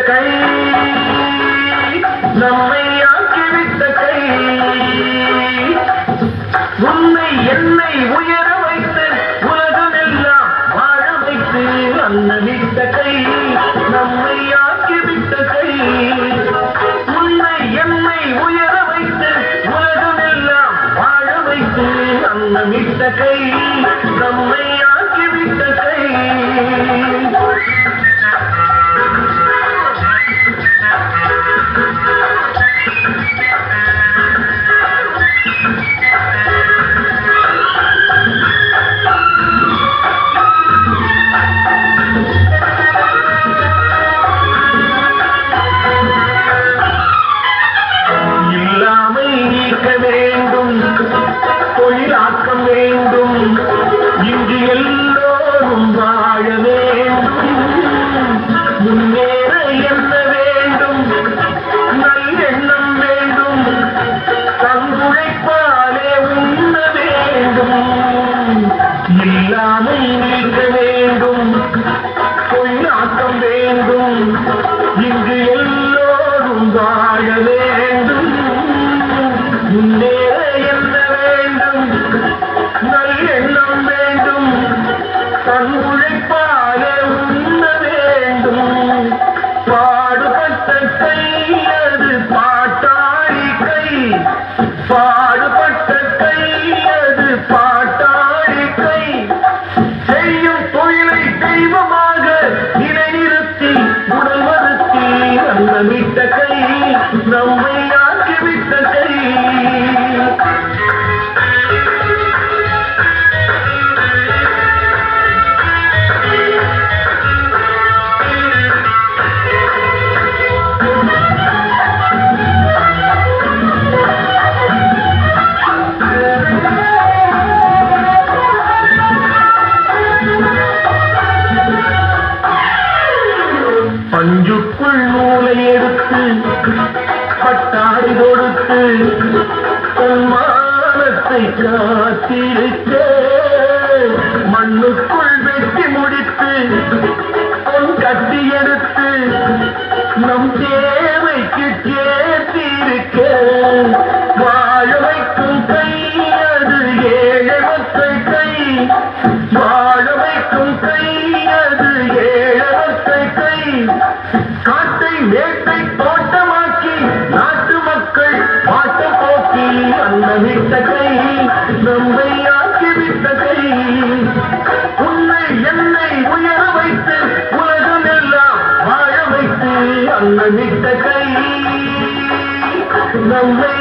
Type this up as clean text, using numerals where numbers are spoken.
கை நம்மை ஆக்கிவிட்ட கை உன்னை என்னை உயர வைத்து உலகமெல்லாம் வாழ வைத்து அன்னமிட்ட கை நம்மை ஆக்கிவிட்ட கை உன்னை என்னை உயர வைத்து உலகமெல்லாம் வாழ வைத்து அன்னமிட்ட கை நம்மை ஆக்கிவிட்ட கை தொழிலாக்கம் வேண்டும் இங்கு எல்லோரும் வாழ வேண்டும் முன்னேற என்ன வேண்டும் நல்லெண்ணம் வேண்டும் தங்குழைப்பாலே உண்ண வேண்டும் இல்லாமை நீக்க வேண்டும் தொழிலாக்கம் வேண்டும் இங்கு எல்லோரும் வாழ வேண்டும் முன்னேற நல்லெண்ணம் வேண்டும் தன் உழைப்பாலே உண்ண வேண்டும் பாடுபட்ட கை அது பாட்டாளி கை பாடுபட்ட கை அது பாட்டாளி கை செய்யும் தொழிலை தெய்வமாக நிலைநிறுத்தி உடல் வருத்தி அன்னமிட்ட கை நம்மை ஆக்கிவிட்ட கை பஞ்சுக்குள் நூலை எடுத்து பட்டாடி கொடுத்து தன்மானத்தை காத்திருக்க மண்ணுக்குள் வெட்டி முடித்து பொன் கட்டி எடுத்து நம் தேவைக்கு சேர்த்திருக்க வாழ வைக்கும் கை அது ஏழை மக்கள் கை வாழ வைக்கும் கை அது ஏழை மக்கள் கை காட்டை மேட்டை தோட்டமாக்கி நாட்டு மக்கள் பாட்ட போக்கி அன்னமிட்ட கை நம்மை ஆக்கிவிட்ட கை உன்னை என்னை உயர வைத்து உலகமெல்லாம் வாழ வைத்து அன்னமிட்ட கை நம்மை